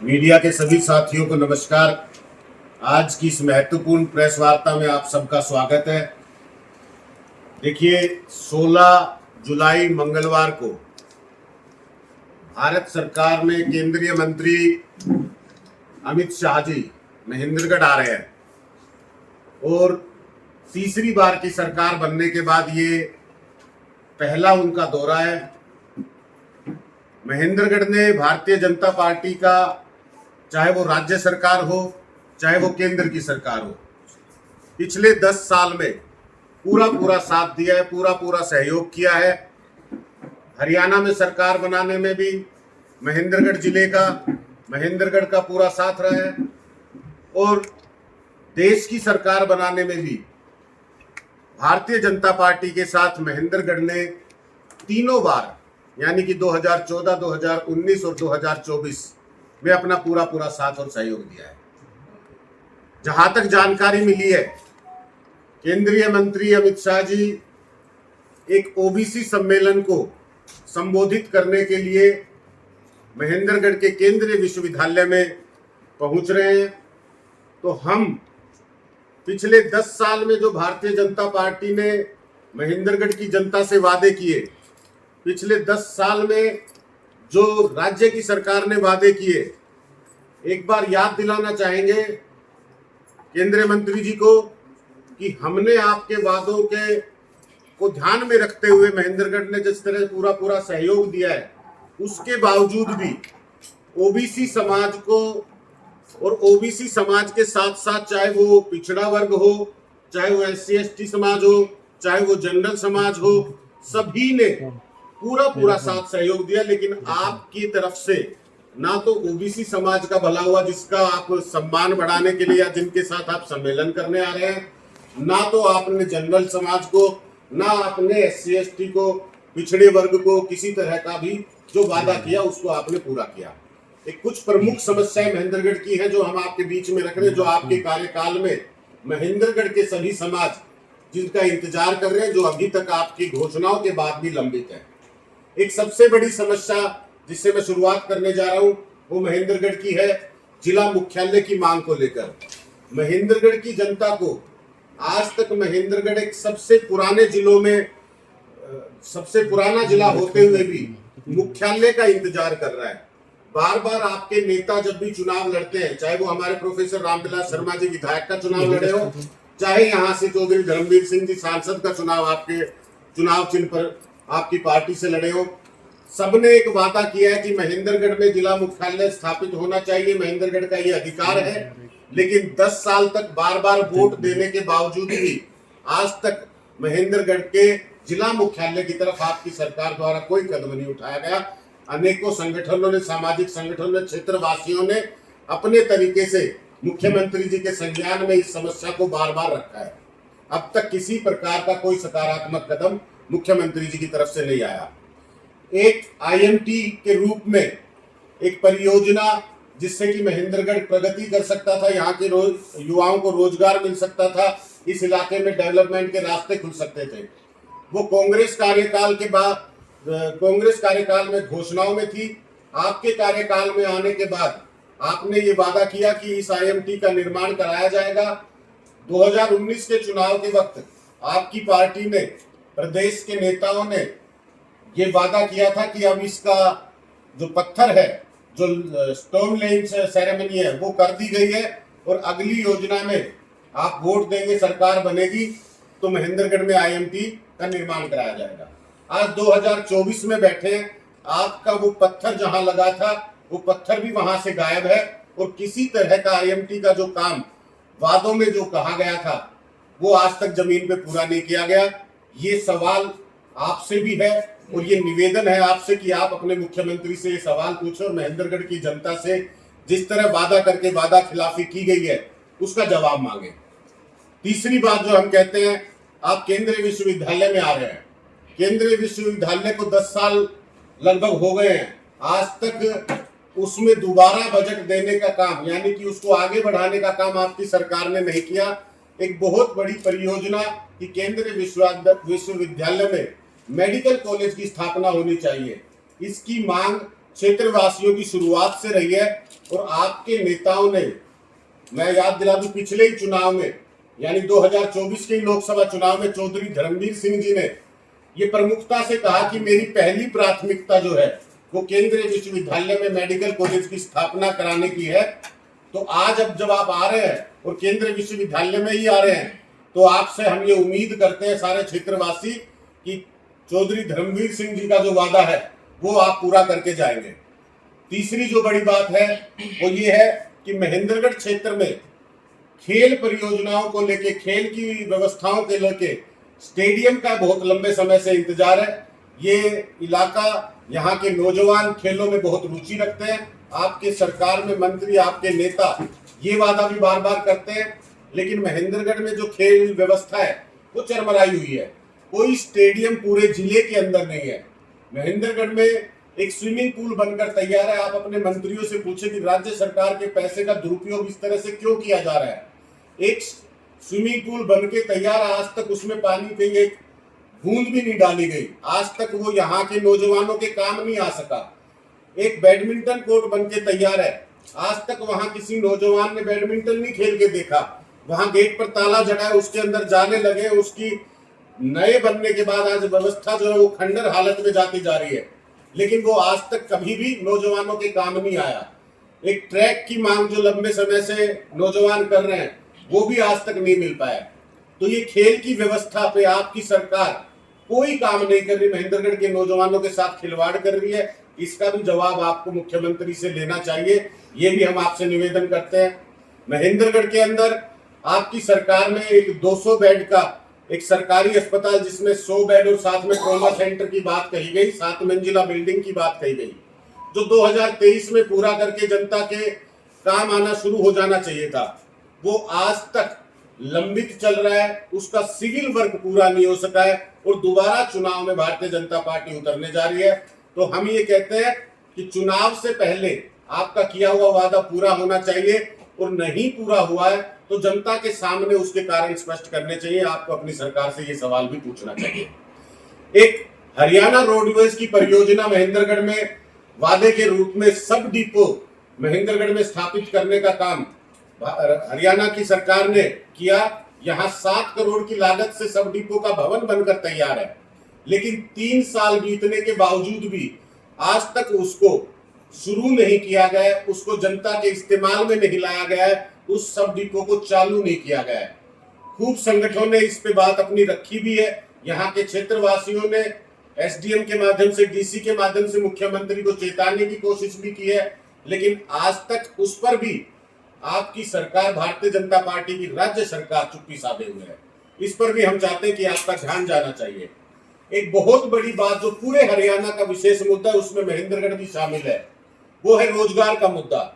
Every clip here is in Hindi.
मीडिया के सभी साथियों को नमस्कार। आज की इस महत्वपूर्ण प्रेस वार्ता में आप सबका स्वागत है। देखिए, 16 जुलाई मंगलवार को भारत सरकार में केंद्रीय मंत्री अमित शाह जी महेंद्रगढ़ आ रहे हैं और तीसरी बार की सरकार बनने के बाद ये पहला उनका दौरा है। महेंद्रगढ़ ने भारतीय जनता पार्टी का, चाहे वो राज्य सरकार हो चाहे वो केंद्र की सरकार हो, पिछले 10 साल में पूरा साथ दिया है, पूरा सहयोग किया है। हरियाणा में सरकार बनाने में भी महेंद्रगढ़ का पूरा साथ रहा है और देश की सरकार बनाने में भी भारतीय जनता पार्टी के साथ महेंद्रगढ़ ने तीनों बार, यानी कि 2014, 2019 और 2024 में अपना पूरा साथ और सहयोग दिया है। जहां तक जानकारी मिली है, केंद्रीय मंत्री अमित शाह जी एक ओबीसी सम्मेलन को संबोधित करने के लिए महेंद्रगढ़ के केंद्रीय विश्वविद्यालय में पहुंच रहे हैं। तो हम पिछले 10 साल में जो भारतीय जनता पार्टी ने महेंद्रगढ़ की जनता से वादे किए, पिछले 10 साल में जो राज्य की सरकार ने वादे किए, एक बार याद दिलाना चाहेंगे केंद्रीय मंत्री जी को कि हमने आपके वादों को ध्यान में रखते हुए महेंद्रगढ़ ने जिस तरह पूरा सहयोग दिया है, उसके बावजूद भी ओबीसी समाज को और ओबीसी समाज के साथ साथ, चाहे वो पिछड़ा वर्ग हो, चाहे वो SC/ST समाज हो, चाहे वो जनरल समाज हो, सभी ने पूरा साथ सहयोग दिया। लेकिन आपकी तरफ से ना तो ओबीसी समाज का भला हुआ, जिसका आप सम्मान बढ़ाने के लिए या जिनके साथ आप सम्मेलन करने आ रहे हैं, ना तो आपने जनरल समाज को, ना आपने SC/ST को, पिछड़े वर्ग को किसी तरह का भी जो वादा किया उसको आपने पूरा किया। एक कुछ प्रमुख समस्याएं महेंद्रगढ़ की है जो हम आपके बीच में रख रहे हैं, जो आपके कार्यकाल में महेंद्रगढ़ के सभी समाज जिनका इंतजार कर रहे हैं, जो अभी तक आपकी घोषणाओं के बाद भी लंबित है। एक सबसे बड़ी समस्या जिससे मैं शुरुआत करने जा रहा हूं वो महेंद्रगढ़ की है, जिला मुख्यालय की मांग को लेकर। महेंद्रगढ़ की जनता को आज तक महेंद्रगढ़ एक सबसे पुराने जिलों में सबसे पुराना जिला होते हुए भी मुख्यालय का इंतजार कर रहा है। बार आपके नेता जब भी चुनाव लड़ते हैं, चाहे वो हमारे प्रोफेसर रामविलास शर्मा जी विधायक का चुनाव लड़े हो, चाहे यहाँ से चौधरी धर्मवीर सिंह जी सांसद का चुनाव आपके चुनाव चिन्ह पर आपकी पार्टी से लड़े हो, सबने एक वादा किया है कि महेंद्रगढ़ में जिला मुख्यालय स्थापित होना चाहिए, महेंद्रगढ़ का ये अधिकार है। लेकिन 10 साल तक बार वोट देने के बावजूद भी आज तक महेंद्रगढ़ के जिला मुख्यालय की तरफ आपकी सरकार द्वारा कोई कदम नहीं उठाया गया। अनेकों संगठनों ने, सामाजिक संगठनों ने, क्षेत्रवासियों ने अपने तरीके से मुख्यमंत्री जी के संज्ञान में इस समस्या को बार रखा है। अब तक किसी प्रकार का कोई सकारात्मक कदम मुख्यमंत्री जी की तरफ से नहीं आया। एक IMT के रूप में एक परियोजना जिससे कि महेंद्रगढ़ प्रगति कर सकता था, यहाँ के युवाओं को रोजगार मिल सकता था, इस इलाके में डेवलपमेंट के रास्ते खुल सकते थे, वो कांग्रेस कार्यकाल में घोषणाओं में थी। आपके कार्यकाल में आने के बाद आपने ये वादा किया कि इस IMT का निर्माण कराया जाएगा। 2019 के चुनाव के वक्त आपकी पार्टी ने, प्रदेश के नेताओं ने ये वादा किया था कि अब इसका जो पत्थर है, जो स्टोन लेइंग सेरेमनी है, वो कर दी गई है और अगली योजना में आप वोट देंगे, सरकार बनेगी तो महेंद्रगढ़ में IMT का निर्माण कराया जाएगा। आज 2024 में बैठे हैं, आपका वो पत्थर जहां लगा था वो पत्थर भी वहां से गायब है और किसी तरह का IMT का जो काम वादों में जो कहा गया था वो आज तक जमीन पे पूरा नहीं किया गया। ये सवाल आपसे भी है और ये निवेदन है आपसे कि आप अपने मुख्यमंत्री से ये सवाल पूछो और महेंद्रगढ़ की जनता से जिस तरह वादा करके वादा खिलाफी की गई है उसका जवाब मांगे। तीसरी बात जो हम कहते हैं, आप केंद्रीय विश्वविद्यालय में आ रहे हैं। केंद्रीय विश्वविद्यालय को 10 साल लगभग हो गए हैं, आज तक उसमें दोबारा बजट देने का काम, यानी कि उसको आगे बढ़ाने का काम आपकी सरकार ने नहीं किया। एक बहुत बड़ी परियोजना कि केंद्रीय विश्वविद्यालय में मेडिकल कॉलेज की स्थापना होनी चाहिए, इसकी मांग क्षेत्रवासियों की शुरुआत से रही है और आपके नेताओं ने, मैं याद दिला दूं, पिछले ही चुनाव में यानी 2024 के लोकसभा चुनाव में चौधरी धर्मवीर सिंह जी ने ये प्रमुखता से कहा कि मेरी पहली प्राथमिकता जो है वो केंद्रीय विश्वविद्यालय में मेडिकल कॉलेज की स्थापना कराने की है। तो आज अब जब आप आ रहे हैं और केंद्रीय विश्वविद्यालय में ही आ रहे हैं, तो आपसे हम ये उम्मीद करते हैं सारे क्षेत्रवासी कि चौधरी धर्मवीर सिंह जी का जो वादा है वो आप पूरा करके जाएंगे। तीसरी जो बड़ी बात है वो ये है कि महेंद्रगढ़ क्षेत्र में खेल परियोजनाओं को लेके, खेल की व्यवस्थाओं के लेके स्टेडियम का बहुत लंबे समय से इंतजार है। ये इलाका, यहाँ के नौजवान खेलों में बहुत रुचि रखते हैं। आपके सरकार में मंत्री, आपके नेता ये वादा भी बार बार करते हैं, लेकिन महेंद्रगढ़ में जो खेल व्यवस्था है वो चरमराई हुई है। कोई स्टेडियम पूरे जिले के अंदर नहीं है। महेंद्रगढ़ में एक स्विमिंग पूल बनकर तैयार है। आप अपने मंत्रियों से पूछे कि राज्य सरकार के पैसे का दुरुपयोग इस तरह से क्यों किया जा रहा है। एक स्विमिंग पूल बन के तैयार, आज तक उसमें पानी की एक बूंद भी नहीं डाली गई। आज तक वो यहाँ के नौजवानों के काम नहीं आ सका। एक बैडमिंटन कोर्ट बन के तैयार है, आज तक वहां किसी नौजवान ने बैडमिंटन नहीं खेल के देखा। वहां गेट पर ताला जड़ा है, उसके अंदर जाने लगे, उसकी नए बनने के बाद आज व्यवस्था जो है वो खंडर हालत में जाती जा रही है, लेकिन वो आज तक कभी भी नौजवानों के काम नहीं आया। एक ट्रैक की मांग जो लंबे समय से नौजवान कर रहे हैं वो भी आज तक नहीं मिल पाया। तो ये खेल की व्यवस्था पे आपकी सरकार कोई काम नहीं कर रही, महेंद्रगढ़ के नौजवानों के साथ खिलवाड़ कर रही है। इसका भी जवाब आपको मुख्यमंत्री से लेना चाहिए, ये भी हम आपसे निवेदन करते हैं। महेंद्रगढ़ के अंदर आपकी सरकार में एक 200 बेड का एक सरकारी अस्पताल, जिसमें 100 बेड और साथ में ट्रॉमा सेंटर की बात कही गई, 7 मंजिला बिल्डिंग की बात कही गई, जो 2023 में पूरा करके जनता के काम आना शुरू हो जाना चाहिए था, वो आज तक लंबित चल रहा है। उसका सिविल वर्क पूरा नहीं हो सका है और दोबारा चुनाव में भारतीय जनता पार्टी उतरने जा रही है। तो हम ये कहते हैं कि चुनाव से पहले आपका किया हुआ वादा पूरा होना चाहिए, और नहीं पूरा हुआ है तो जनता के सामने उसके कारण स्पष्ट करने चाहिए। आपको अपनी सरकार से ये सवाल भी पूछना चाहिए। एक हरियाणा रोडवेज की परियोजना महेंद्रगढ़ में वादे के रूप में सब डिपो महेंद्रगढ़ में स्थापित करने का काम हरियाणा की सरकार ने किया। यहाँ 7 करोड़ की लागत से सब डिपो का भवन बनकर तैयार है, लेकिन 3 साल बीतने के बावजूद भी आज तक उसको शुरू नहीं किया गया है, उसको जनता के इस्तेमाल में नहीं लाया गया है, उस सब डिपो को चालू नहीं किया गया है। खूब संगठनों ने इस पे बात अपनी रखी भी है। यहाँ के क्षेत्रवासियों ने एसडीएम के माध्यम से, डीसी के माध्यम से मुख्यमंत्री को चेताने की कोशिश भी की है, लेकिन आज तक उस पर भी आपकी सरकार, भारतीय जनता पार्टी की राज्य सरकार चुप्पी साधे हुए है। इस पर भी हम चाहते हैं कि आपका ध्यान जाना चाहिए। एक बहुत बड़ी बात जो पूरे हरियाणा का विशेष मुद्दा है, उसमें महेंद्रगढ़ भी शामिल है, वो है रोजगार का मुद्दा।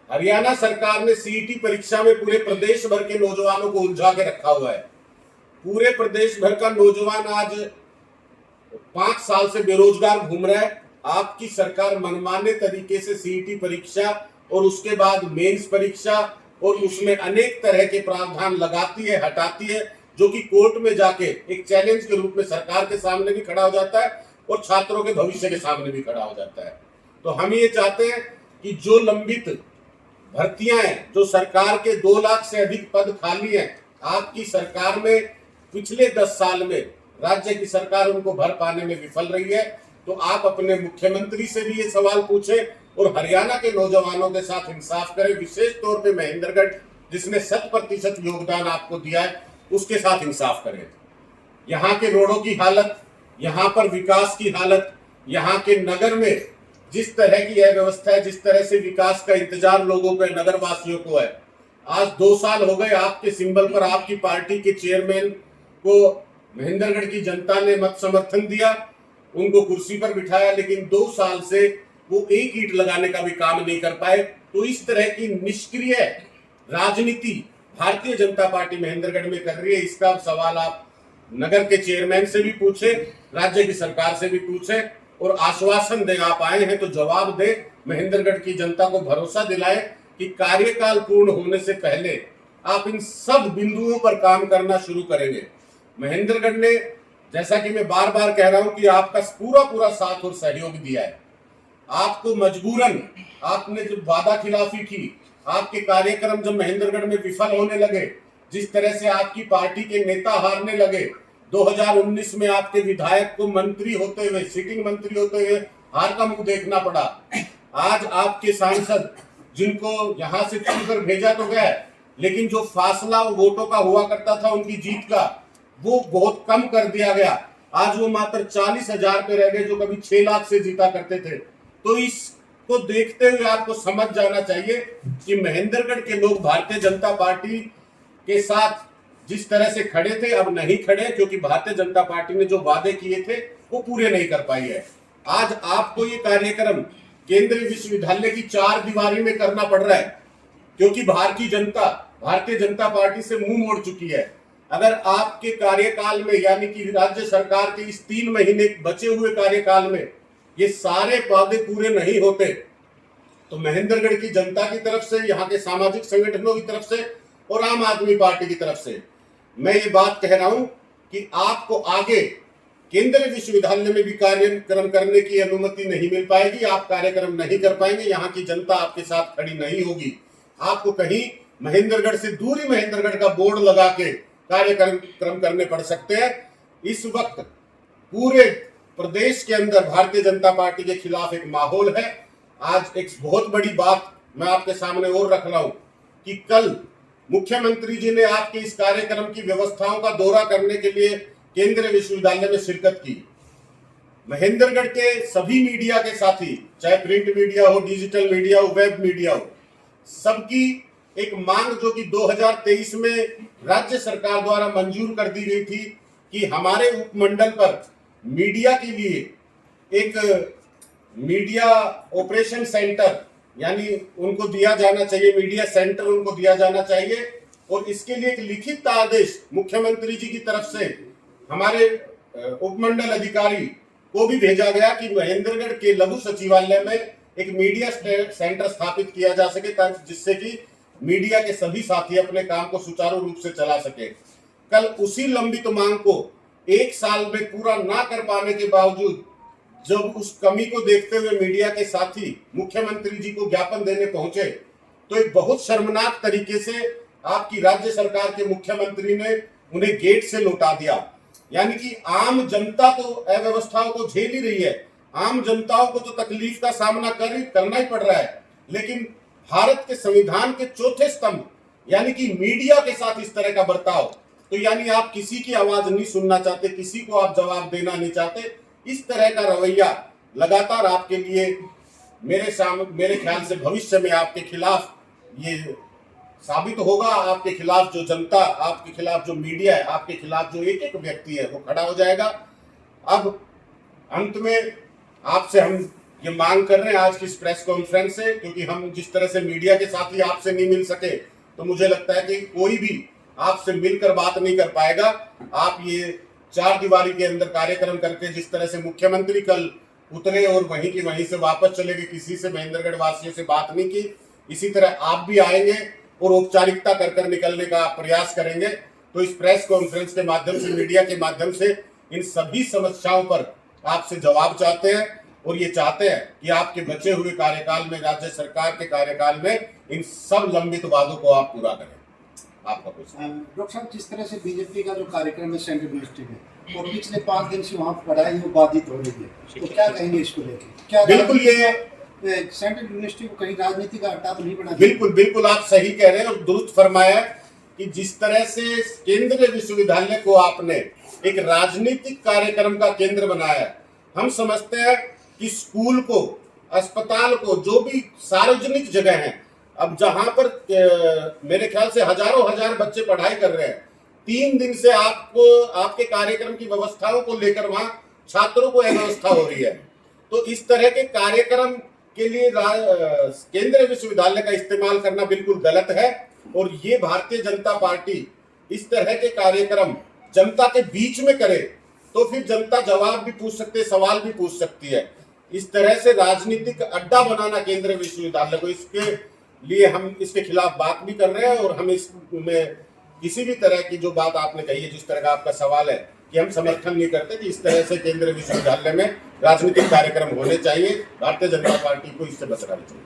हरियाणा सरकार ने सीईटी परीक्षा में पूरे प्रदेश भर के नौजवानों को उलझा के रखा हुआ है। पूरे प्रदेश भर का नौजवान आज 5 साल से बेरोजगार घूम रहा है। आपकी सरकार मनमाने तरीके से सीईटी परीक्षा और उसके बाद मेंस परीक्षा और उसमें अनेक तरह के प्रावधान लगाती है, हटाती है, जो कि कोर्ट में जाके एक चैलेंज के रूप में सरकार के सामने भी खड़ा हो जाता है और छात्रों के भविष्य के सामने भी खड़ा हो जाता है। तो हम ये चाहते हैं कि जो लंबित भर्तियां हैं, जो सरकार के 2 लाख से अधिक पद खाली हैं, आपकी सरकार में पिछले 10 साल में राज्य की सरकार उनको भर पाने में विफल रही है। तो आप अपने मुख्यमंत्री से भी ये सवाल पूछे और हरियाणा के नौजवानों के साथ इंसाफ करें। विशेष तौर पे महेंद्रगढ़, जिसने 100% योगदान आपको दिया है, उसके साथ इंसाफ करें। यहाँ के रोडों की हालत, यहाँ पर विकास की हालत, यहाँ के नगर में जिस तरह की यह व्यवस्था है, जिस तरह से विकास का इंतजार लोगों को, नगर वासियों को है। आज 2 साल हो गए आपके सिंबल पर आपकी पार्टी के चेयरमैन को महेंद्रगढ़ की जनता ने मत समर्थन दिया, उनको कुर्सी पर बिठाया, लेकिन 2 साल से वो एक ईंट लगाने का भी काम नहीं कर पाए। तो इस तरह की निष्क्रिय राजनीति भारतीय जनता पार्टी महेंद्रगढ़ में कर रही है। इसका सवाल आप नगर के चेयरमैन से भी पूछे, राज्य की सरकार से भी पूछे और आश्वासन दे। आप आए हैं तो जवाब दे, महेंद्रगढ़ की जनता को भरोसा दिलाए कि कार्यकाल पूर्ण होने से पहले आप इन सब बिंदुओं पर काम करना शुरू करेंगे। महेंद्रगढ़ ने, जैसा कि मैं बार बार कह रहा हूं, कि आपका पूरा साथ और सहयोग दिया है। आपको मजबूरन आपने जब वादा खिलाफी की, आपके कार्यक्रम जब महेंद्रगढ़ में विफल होने लगे, जिस तरह से आपकी पार्टी के नेता हारने लगे, 2019 में आपके विधायक को मंत्री होते हुए, सिटिंग मंत्री होते हुए हार का मुंह देखना पड़ा। आज आपके सांसद जिनको यहां से चुनकर भेजा तो गया, लेकिन जो फासला वोटों का हुआ करता था उनकी जीत का, वो बहुत कम कर दिया गया। आज वो मात्र 40,000 पे रह गए, जो कभी 6 लाख से जीता करते थे। तो इसको देखते हुए आपको समझ जाना चाहिए कि महेंद्रगढ़ के लोग भारतीय जनता पार्टी के साथ जिस तरह से खड़े थे, अब नहीं खड़े, क्योंकि भारतीय जनता पार्टी ने जो वादे किए थे वो पूरे नहीं कर पाई है। आज आपको ये कार्यक्रम केंद्रीय विश्वविद्यालय की 4 दीवारी में करना पड़ रहा है, क्योंकि भारतीय जनता पार्टी से मुंह मोड़ चुकी है। अगर आपके कार्यकाल में, यानी कि राज्य सरकार के इस 3 महीने बचे हुए कार्यकाल में ये सारे वादे पूरे नहीं होते, तो महेंद्रगढ़ की जनता की तरफ से, यहाँ के सामाजिक संगठनों की तरफ से और आम आदमी पार्टी की तरफ से मैं ये बात कह रहा हूं कि आपको आगे केंद्रीय विश्वविद्यालय में भी कार्यक्रम करने की अनुमति नहीं मिल पाएगी। आप कार्यक्रम नहीं कर पाएंगे, यहाँ की जनता आपके साथ खड़ी नहीं होगी। आपको कहीं महेंद्रगढ़ से दूरी महेंद्रगढ़ का बोर्ड लगा के कार्यक्रम करने पड़ सकते हैं। इस वक्त पूरे प्रदेश के अंदर भारतीय जनता पार्टी के खिलाफ एक माहौल है। आज एक बहुत बड़ी बात मैं आपके सामने और रख रहा हूं कि कल मुख्यमंत्री जी ने आपके इस कार्यक्रम की व्यवस्थाओं का दौरा करने के लिए केंद्रीय विश्वविद्यालय में शिरकत की। महेंद्रगढ़ के सभी मीडिया के साथी, चाहे प्रिंट मीडिया हो, डिजिटल मीडिया हो, वेब मीडिया हो, सबकी एक मांग जो कि 2023 में राज्य सरकार द्वारा मंजूर कर दी गई थी कि हमारे उपमंडल पर मीडिया के लिए एक मीडिया ऑपरेशन सेंटर, यानी उनको दिया जाना चाहिए, मीडिया सेंटर उनको दिया जाना चाहिए। और इसके लिए एक लिखित आदेश मुख्यमंत्री जी की तरफ से हमारे उपमंडल अधिकारी को भी भेजा गया कि महेंद्रगढ़ के लघु सचिवालय में एक मीडिया सेंटर स्थापित किया जा सके, जिससे कि मीडिया के सभी साथी अपने काम को सुचारू रूप से चला सके। कल उसी लंबित मांग को 1 साल में पूरा ना कर पाने के बावजूद जब उस कमी को देखते हुए मीडिया के साथी मुख्यमंत्री जी को ज्ञापन देने पहुंचे, तो एक बहुत शर्मनाक तरीके से आपकी राज्य सरकार के मुख्यमंत्री ने उन्हें गेट से लौटा दिया। यानी कि आम जनता तो अव्यवस्थाओं को झेल ही रही है, आम जनताओं को तो तकलीफ का सामना करना ही पड़ रहा है, लेकिन भारत के संविधान के चौथे स्तंभ यानी कि मीडिया के साथ इस तरह का बर्ताव, तो यानी आप किसी की आवाज नहीं सुनना चाहते, किसी को आप जवाब देना नहीं चाहते। इस तरह का रवैया लगातार आपके लिए मेरे ख्याल से भविष्य में आपके खिलाफ ये साबित होगा। आपके खिलाफ जो जनता, आपके खिलाफ जो मीडिया है, आपके खिलाफ जो एक एक व्यक्ति है, वो खड़ा हो जाएगा। अब अंत में आपसे हम ये मांग कर रहे हैं आज की इस प्रेस कॉन्फ्रेंस से, क्योंकि हम जिस तरह से मीडिया के साथ ही आपसे नहीं मिल सके, तो मुझे लगता है कि कोई भी आपसे मिलकर बात नहीं कर पाएगा। आप ये 4 दीवारी के अंदर कार्यक्रम करके जिस तरह से मुख्यमंत्री कल उतरे और वहीं की वहीं से वापस चले गए, किसी से महेंद्रगढ़ वासियों से बात नहीं की, इसी तरह आप भी आएंगे और औपचारिकता कर निकलने का प्रयास करेंगे। तो इस प्रेस कॉन्फ्रेंस के माध्यम से, मीडिया के माध्यम से इन सभी समस्याओं पर आपसे जवाब चाहते हैं और ये चाहते हैं कि आपके बचे हुए कार्यकाल में, राज्य सरकार के कार्यकाल में, इन सब लंबित वादों को आप पूरा करें। आपका क्वेश्चन। डॉक्टर साहब, जिस तरह से बीजेपी का जो कार्यक्रम है सेंट्रल यूनिवर्सिटी में, और पिछले 5 दिन से वहाँ पढ़ाई वो बाधित हो रही है, तो क्या कहेंगे इसको लेकर? क्या बिल्कुल ये सेंट्रल यूनिवर्सिटी को कहीं राजनीति का अड्डा तो नहीं बना? बिल्कुल आप सही कह रहे हैं और दुरुस्त फरमाया कि जिस तरह से केंद्रीय विश्वविद्यालय को आपने एक राजनीतिक कार्यक्रम का केंद्र बनाया, हम समझते हैं कि स्कूल को, अस्पताल को, जो भी सार्वजनिक जगह है, अब जहां पर मेरे ख्याल से हजारों हजार बच्चे पढ़ाई कर रहे हैं, 3 दिन से आपके कार्यक्रम की व्यवस्थाओं को लेकर वहां छात्रों को अव्यवस्था हो रही है। तो इस तरह के कार्यक्रम के लिए केंद्रीय विश्वविद्यालय का इस्तेमाल करना बिल्कुल गलत है और ये भारतीय जनता पार्टी इस तरह के कार्यक्रम जनता के बीच में करे तो फिर जनता जवाब भी पूछ सकती है, सवाल भी पूछ सकती है। इस तरह से राजनीतिक अड्डा बनाना केंद्रीय विश्वविद्यालय को, इसके लिए हम इसके खिलाफ बात भी कर रहे हैं और हम इसमें किसी भी तरह की जो बात आपने कही है, जिस तरह का आपका सवाल है, कि हम समर्थन नहीं करते कि इस तरह से केंद्रीय विश्वविद्यालय में राजनीतिक कार्यक्रम होने चाहिए। भारतीय जनता पार्टी को इससे बचना चाहिए।